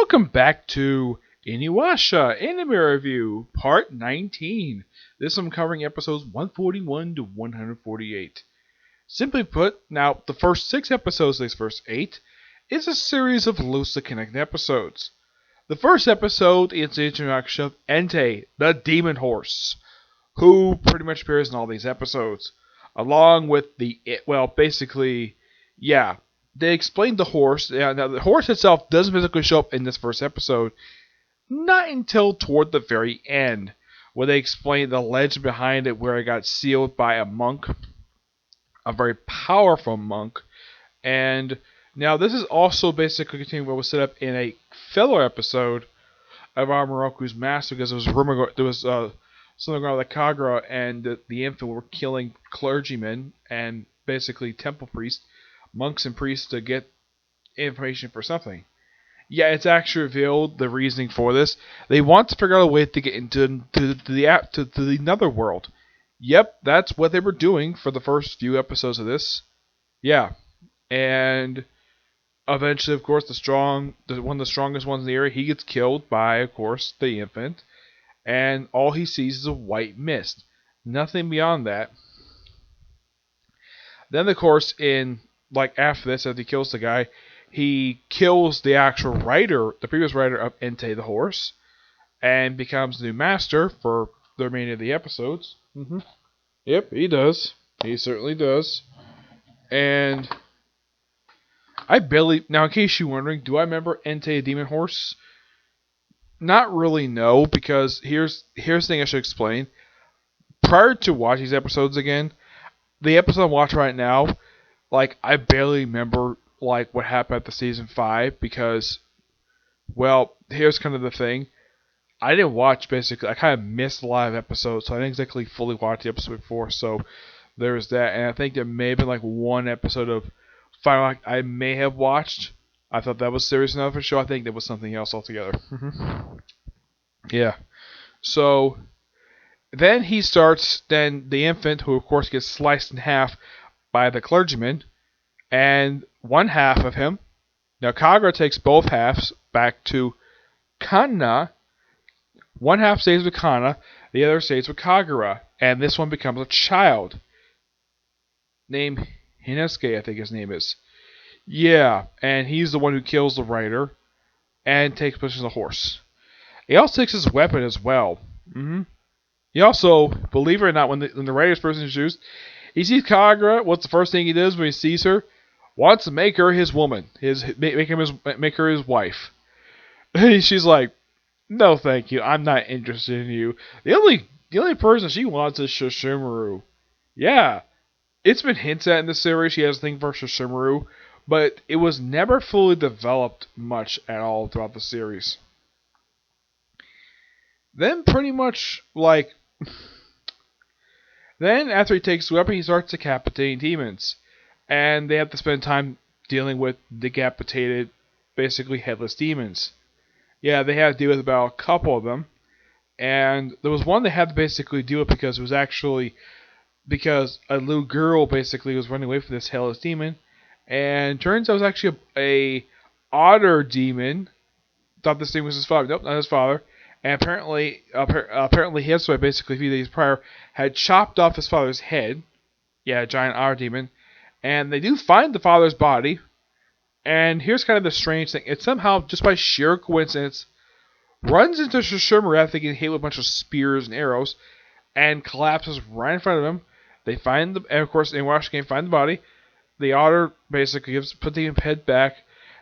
Welcome back to Inuyasha Anime Review, Part 19. This I'm covering episodes 141 to 148. Simply put, now the first 6 episodes of these first 8 is a series of loosely connected episodes. The first episode is the introduction of Entei, the demon horse, who pretty much appears in all these episodes, along with they explained the horse. Now, the horse itself doesn't physically show up in this first episode, not until toward the very end, where they explain the legend behind it, where it got sealed by a monk, a very powerful monk. And now this is also basically continuing what was set up in a filler episode of Amaroku's Master, because there was something wrong with the Kagura and the infant were killing clergymen and basically temple priests, monks and priests, to get information for something. Yeah, it's actually revealed the reasoning for this. They want to figure out a way to get into the netherworld. Yep, that's what they were doing for the first few episodes of this. Yeah, and eventually, of course, one of the strongest ones in the area, he gets killed by, of course, the infant, and all he sees is a white mist. Nothing beyond that. Then, of course, after this, after he kills the guy, he kills the actual writer, the previous writer of Entei the horse, and becomes the new master for the remainder of the episodes. Yep, he does. He certainly does. And now, in case you're wondering, do I remember Entei the demon horse? Not really, no, because here's the thing I should explain. Prior to watching these episodes again, the episode I'm watching right now, I barely remember what happened at the season 5, because, well, here's kind of the thing. I didn't watch, basically. I kind of missed a lot of episodes, so I didn't exactly fully watch the episode before, so there's that. And I think there may have been one episode of Final Act I may have watched. I thought that was serious enough for the show. I think there was something else altogether. Yeah. So then the infant, who of course gets sliced in half by the clergyman, and one half of him. Now Kagura takes both halves back to Kana. One half stays with Kana, the other stays with Kagura, and this one becomes a child named Hinosuke, I think his name is. Yeah, and he's the one who kills the writer and takes possession of the horse. He also takes his weapon as well. He also, believe it or not, when the writer's first introduced, he sees Kagura. What's the first thing he does when he sees her? Wants to make her his woman, make her his wife. She's like, "No, thank you. I'm not interested in you. The only person she wants is Shishimaru." Yeah, it's been hinted at in the series she has a thing for Shishimaru, but it was never fully developed much at all throughout the series. Then pretty much then after he takes the weapon, he starts decapitating demons. And they have to spend time dealing with decapitated, basically headless demons. Yeah, they had to deal with about a couple of them. And there was one they had to basically deal with because a little girl basically was running away from this headless demon. And turns out it was actually a otter demon. Thought this thing was his father. Nope, not his father. And apparently his wife, basically a few days prior, had chopped off his father's head. Yeah, a giant otter demon. And they do find the father's body. And here's kind of the strange thing. It somehow, just by sheer coincidence, runs into Shishimaru after getting hit with a bunch of spears and arrows, and collapses right in front of him. They find and of course, in Washington, find the body. The otter basically puts the head back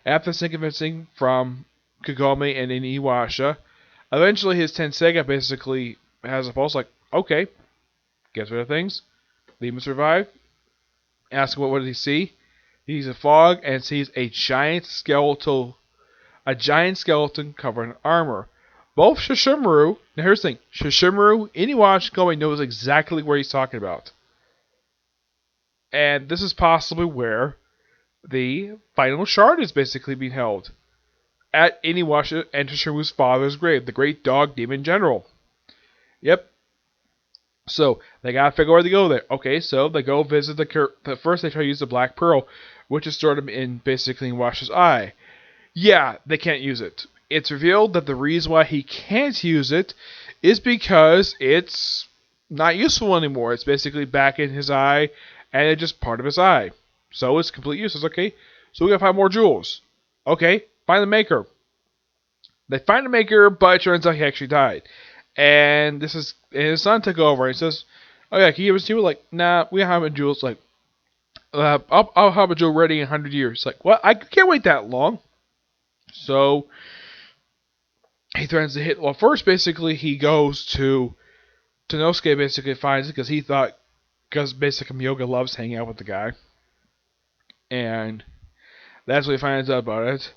after some convincing from Kagome and Inuyasha. Eventually, his Tenseiga basically has a pulse, okay, gets rid of things. Leave him survive. Ask him what did he see. He sees a fog and sees a giant skeleton covered in armor. Both Shishimaru, now here's the thing, Shishimaru, Inuyasha, Kagome knows exactly where he's talking about. And this is possibly where the final shard is basically being held. At Inuyasha and Shishimaru's father's grave, the great dog demon general. Yep. So, they gotta figure out where to go there. Okay, so they go visit first they try to use the Black Pearl, which is stored in basically Inuyasha's eye. Yeah, they can't use it. it's revealed that the reason why he can't use it is because it's not useful anymore. It's basically back in his eye, and it's just part of his eye. So it's completely useless. Okay, so we gotta find more jewels. Okay, find the maker. They find the maker, but it turns out he actually died. And his son took over. And he says, "Oh yeah, can you give us jewel?" Like, nah, we don't have a jewel. It's like, I'll have a jewel ready in 100 years. It's like, what? I can't wait that long. So he threatens to hit. Well, first, basically, he goes to Nosuke. Basically, finds it because basically Myoga loves hanging out with the guy, and that's what he finds out about it.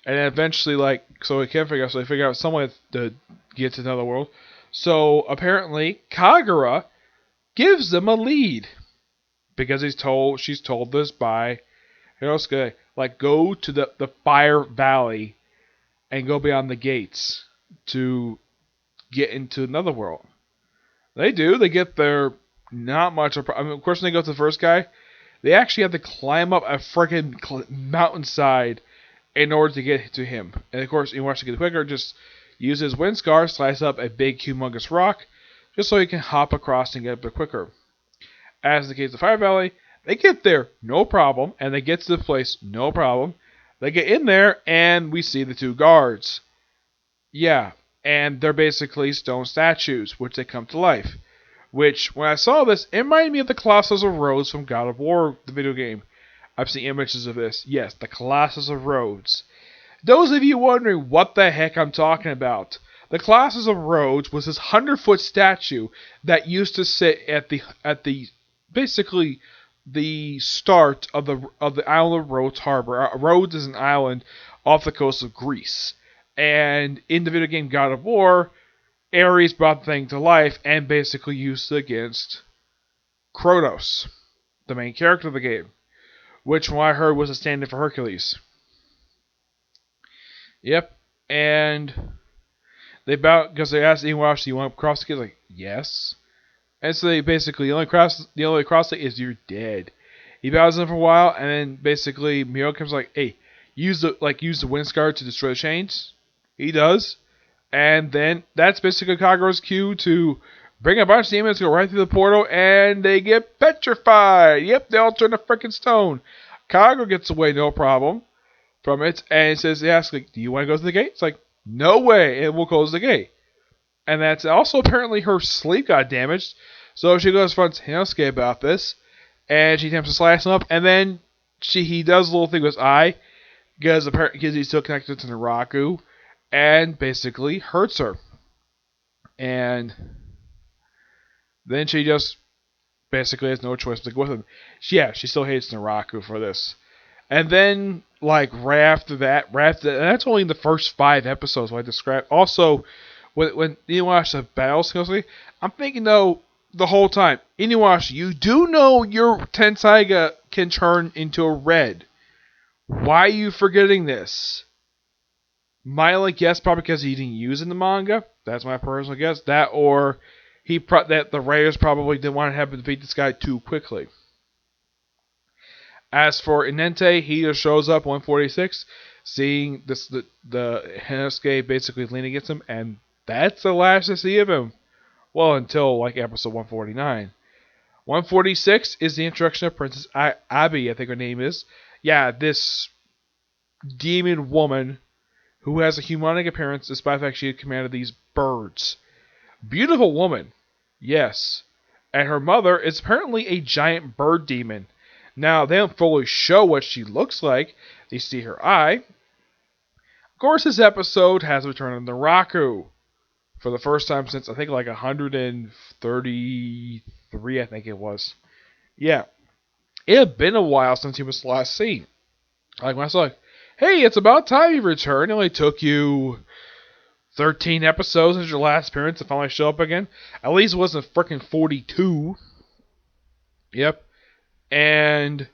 And then eventually, so he can't figure out. So they figure out some way to get to another world. So apparently, Kagura gives them a lead because she's told this by Nosuke. Like, go to the Fire Valley and go beyond the gates to get into another world. They do. They get there. Not much. Of course, when they go to the first guy, they actually have to climb up a freaking mountainside in order to get to him. And of course, he wants to get quicker. Just use his wind scar, slice up a big, humongous rock, just so he can hop across and get up there quicker. As in the case of Fire Valley, they get there, no problem, and they get to the place, no problem. They get in there, and we see the two guards. Yeah, and they're basically stone statues, which they come to life. Which, when I saw this, it reminded me of the Colossus of Rhodes from God of War, the video game. I've seen images of this. Yes, the Colossus of Rhodes. Those of you wondering what the heck I'm talking about, the Colossus of Rhodes was this 100-foot statue that used to sit at the basically the start of the island of Rhodes Harbor. Rhodes is an island off the coast of Greece. And in the video game God of War, Ares brought the thing to life and basically used it against Kratos, the main character of the game, which, from what I heard, was a stand-in for Hercules. Yep, and they because they asked Inuyasha, "Do you want to cross the gate?" Like, yes. And so they basically the only way cross it is you're dead. He bows in for a while, and then basically Mio comes like, "Hey, use the wind scar to destroy the chains." He does. And then that's basically Kagura's cue to bring a bunch of demons, go right through the portal, and they get petrified. Yep, they all turn to freaking stone. Kagura gets away, no problem, from it, and he asks, like, "Do you want to go to the gate?" It's like, "No way," and we'll close the gate. And that's also apparently her sleep got damaged, so she goes front to Hinosuke about this, and she attempts to slice him up, and then he does a little thing with his eye, because he's still connected to Naraku, and basically hurts her. And then she just basically has no choice but to go with him. She still hates Naraku for this. And then, right after that, and that's only in the first 5 episodes I described. Also, when Inuyasha battles Hinosuke, I'm thinking, though, the whole time, Inuyasha, you do know your Tenseiga can turn into a red. Why are you forgetting this? My guess, probably because he didn't use it in the manga. That's my personal guess. That, or that the writers probably didn't want to have to defeat this guy too quickly. As for Inente, he just shows up 146, seeing the Hinosuke basically lean against him, and that's the last to see of him. Well, until episode 149. 146 is the introduction of Princess Abby, I think her name is. Yeah, this demon woman who has a humanic appearance despite the fact she had commanded these birds. Beautiful woman, yes. And her mother is apparently a giant bird demon. Now, they don't fully show what she looks like. They see her eye. Of course, this episode has returned of Naraku for the first time since, I think, 133, I think it was. Yeah. It had been a while since he was last seen. When I saw hey, it's about time you return. It only took you 13 episodes since your last appearance to finally show up again. At least it wasn't freaking 42. Yep. And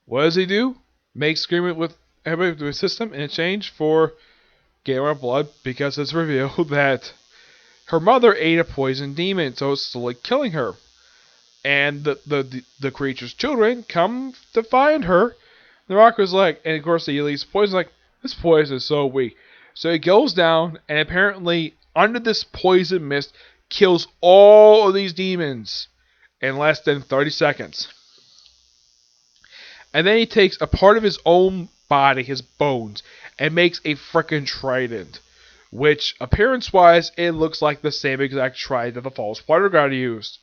what does he do? Makes agreement with everybody to assist him in exchange for getting more blood, because it's revealed that her mother ate a poison demon, so it's slowly killing her. And the creature's children come to find her. The Rock was like, and of course he leaves poison, this poison is so weak. So he goes down, and apparently, under this poison mist, kills all of these demons in less than 30 seconds. And then he takes a part of his own body, his bones, and makes a frickin' trident. Which, appearance-wise, it looks like the same exact trident that the False Water God used.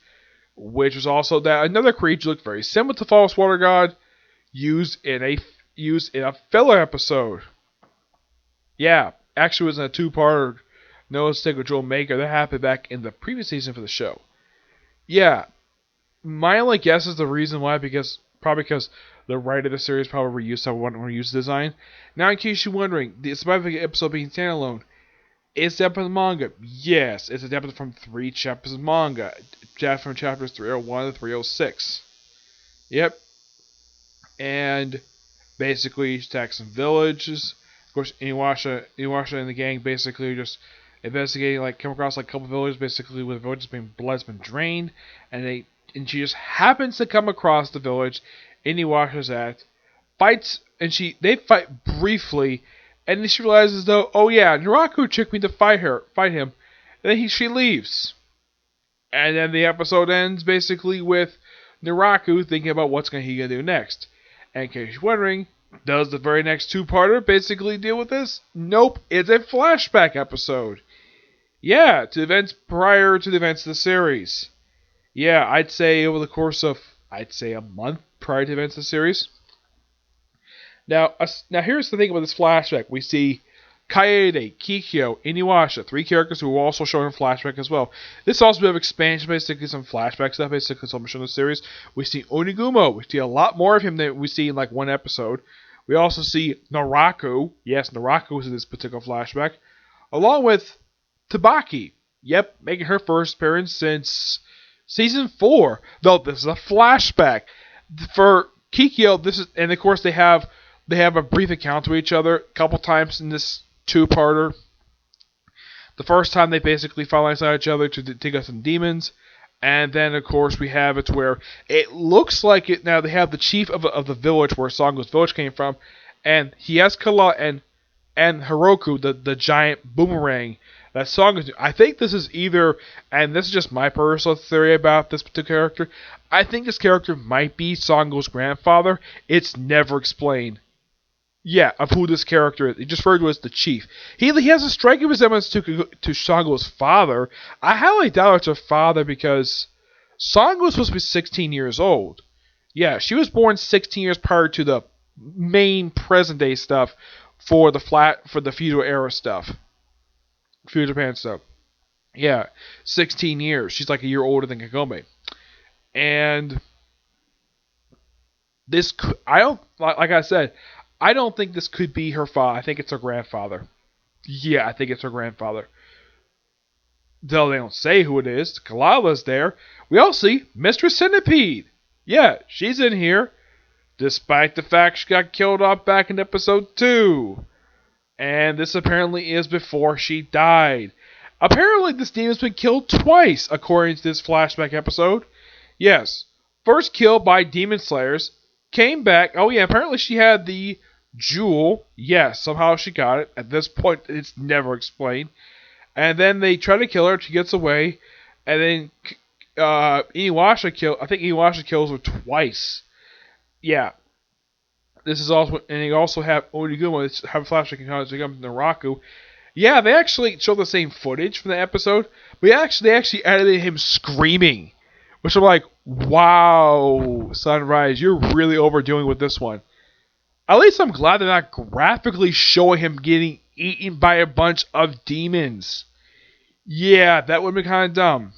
Which was also that another creature looked very similar to False Water God, used in a filler episode. Yeah, actually it was in a two-parter, No Stick with Joel Maker, that happened back in the previous season for the show. Yeah, my only guess is the reason why, probably because the writer of the series probably reused someone who used the design. Now, in case you're wondering, despite the episode being standalone, is it adapted from the manga? Yes, it's adapted from 3 chapters of manga, adapted from chapters 301 to 306. Yep, and basically attacks some villages. Of course, Inuyasha and the gang basically just investigating, come across a couple villages, basically with villages being blood's been drained, and she just happens to come across the village Inuyasha's at, fights, and they fight briefly, and then she realizes though, oh yeah, Naraku tricked me to fight him, and then she leaves, and then the episode ends basically with Naraku thinking about what's he gonna do next. And in case you're wondering, does the very next two-parter basically deal with this? Nope, it's a flashback episode. Yeah, to events prior to the events of the series. Yeah, I'd say over the course of, a month prior to the events of the series. Now here's the thing about this flashback. We see Kaede, Kikyo, Inuyasha, 3 characters who are also shown in flashback as well. This is also a bit of expansion, basically some flashback stuff, basically some shown in the series. We see Onigumo. We see a lot more of him than we see in one episode. We also see Naraku. Yes, Naraku is in this particular flashback. Along with Tabaki. Yep, making her first appearance since season 4. Though this is a flashback. For Kikyo, and of course they have a brief encounter with each other a couple times in this two-parter. The first time they basically fall inside each other to take out some demons. And then, of course, we have it where it looks like it. Now, they have the chief of the village where Sango's village came from. And he has Kala and Hiroku, the giant boomerang that Sango's. I think this is either, and this is just my personal theory about this particular character, I think this character might be Sango's grandfather. It's never explained. Yeah, of who this character is. He just referred to as the chief. He has a striking resemblance to Sango's father. I highly doubt it's her father because Sango was supposed to be 16 years old. Yeah, she was born 16 years prior to the main present day stuff for the feudal era stuff. Feudal Japan stuff. Yeah, 16 years. She's like a year older than Kagome. And this, I don't, like I said, I don't think this could be her father. I think it's her grandfather. Yeah, I think it's her grandfather. Though they don't say who it is. Kalala's there. We also see Mistress Centipede. Yeah, she's in here. Despite the fact she got killed off back in episode 2. And this apparently is before she died. Apparently this demon's been killed twice, according to this flashback episode. Yes. First killed by demon slayers. Came back. Oh yeah, apparently she had the jewel. Yes, somehow she got it. At this point, it's never explained. And then they try to kill her. She gets away. And then Inuyasha kills her twice. Yeah. This is also, and you also have Onigumo have a flashback encounter to come to Naraku. Yeah, they actually show the same footage from the episode, but they actually edited him screaming, which I'm like, wow, Sunrise, you're really overdoing with this one. At least I'm glad they're not graphically showing him getting eaten by a bunch of demons. Yeah, that would be kind of dumb.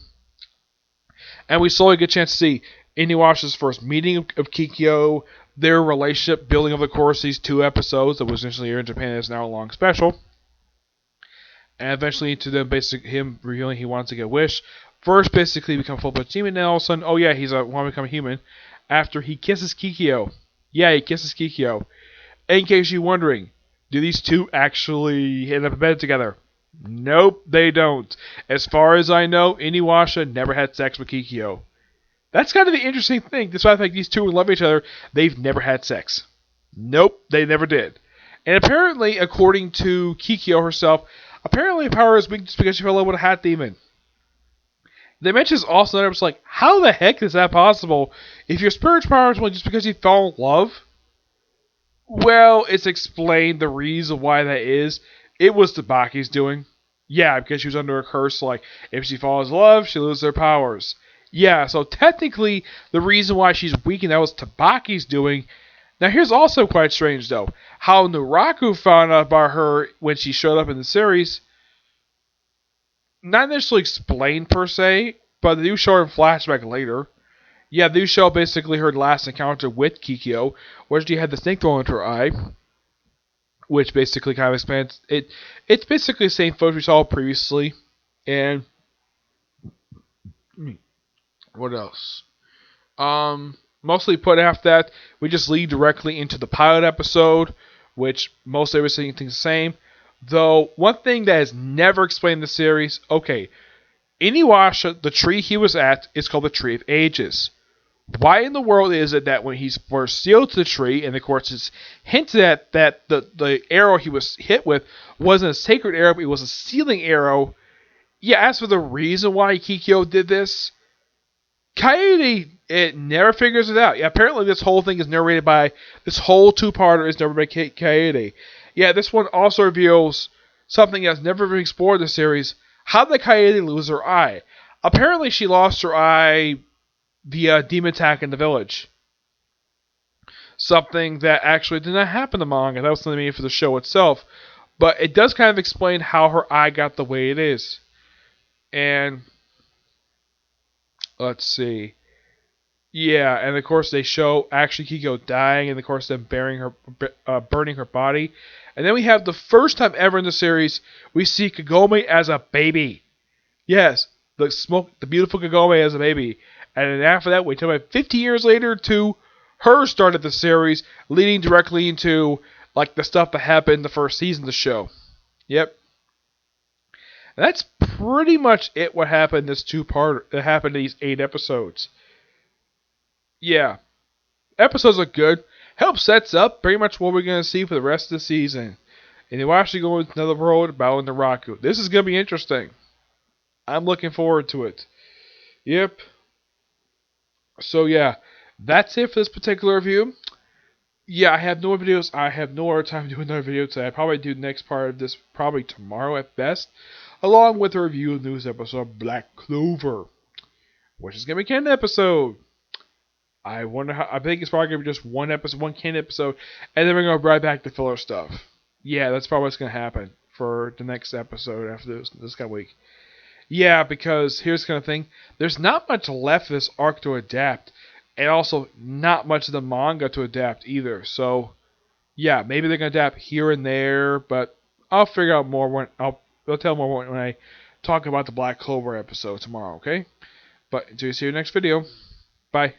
And we slowly get a chance to see Inuyasha's first meeting of Kikyo, their relationship building over the course of these 2 episodes that was initially aired in Japan as an hour-long special. And eventually to them him revealing he wants to get a wish. First basically become a full-fledged demon, and all of a sudden, oh yeah, he's want to become a human. After he kisses Kikyo. Yeah, he kisses Kikyo. In case you're wondering, do these two actually end up in bed together? Nope, they don't. As far as I know, Inuyasha never had sex with Kikyo. That's kind of the interesting thing. Despite the fact these two love each other, they've never had sex. Nope, they never did. And apparently, according to Kikyo herself, apparently power is weak just because she fell in love with a hat demon. They mention this also, and I was like, how the heck is that possible? If your spiritual power is weak just because you fell in love? Well, it's explained the reason why that is. It was Tabaki's doing. Yeah, because she was under a curse, like, if she falls in love, she loses her powers. Yeah, so technically, the reason why she's weak and that was Tabaki's doing. Now, here's also quite strange, though. How Naraku found out about her when she showed up in the series. Not necessarily explained, per se, but they do show her in flashback later. Yeah, they do show basically her last encounter with Kikyo, where she had the snake thrown into her eye. Which basically kind of expands it. It's basically the same photo we saw previously. And what else? Mostly put after that, we just lead directly into the pilot episode, which most everything's the same. Though one thing that is never explained in the series, okay, Inuyasha, the tree he was at, is called the Tree of Ages. Why in the world is it that when he's first sealed to the tree, and of course it's hinted at that the arrow he was hit with wasn't a sacred arrow, but it was a sealing arrow? Yeah, as for the reason why Kikyo did this, Kaede, it never figures it out. Yeah, apparently this whole thing is narrated by, this whole two-parter is narrated by Kaede. Yeah, this one also reveals something that's never been explored in the series. How did Kaede lose her eye? Apparently she lost her eye via demon attack in the village. Something that actually did not happen in the manga. That was something made for the show itself. But it does kind of explain how her eye got the way it is. And let's see. Yeah, and of course they show actually Kikyo dying, and of course them burning her body. And then we have the first time ever in the series we see Kagome as a baby. Yes, the beautiful Kagome as a baby. And then after that, we talk about 50 years later to her start of the series, leading directly into like the stuff that happened in the first season of the show. Yep. And that's pretty much it. What happened in this two-part? That happened in these 8 episodes. Yeah, episodes are good. Help sets up pretty much what we're gonna see for the rest of the season. And we're actually going to another world battling the Raku. This is gonna be interesting. I'm looking forward to it. Yep. So yeah, that's it for this particular review. Yeah, I have no more videos. I have no other time to do another video today. I'll probably do the next part of this probably tomorrow at best, along with a review of the news episode of Black Clover, which is gonna be a canon episode. I wonder how. I think it's probably gonna be just one episode, one canon episode, and then we're gonna go right back to filler stuff. Yeah, that's probably what's gonna happen for the next episode after this kind of week. Yeah, because here's the kind of thing. There's not much left of this arc to adapt. And also not much of the manga to adapt either. So, yeah, maybe they're going to adapt here and there. But I'll figure out more when... I'll tell more when I talk about the Black Clover episode tomorrow, okay? But until you see you next video. Bye.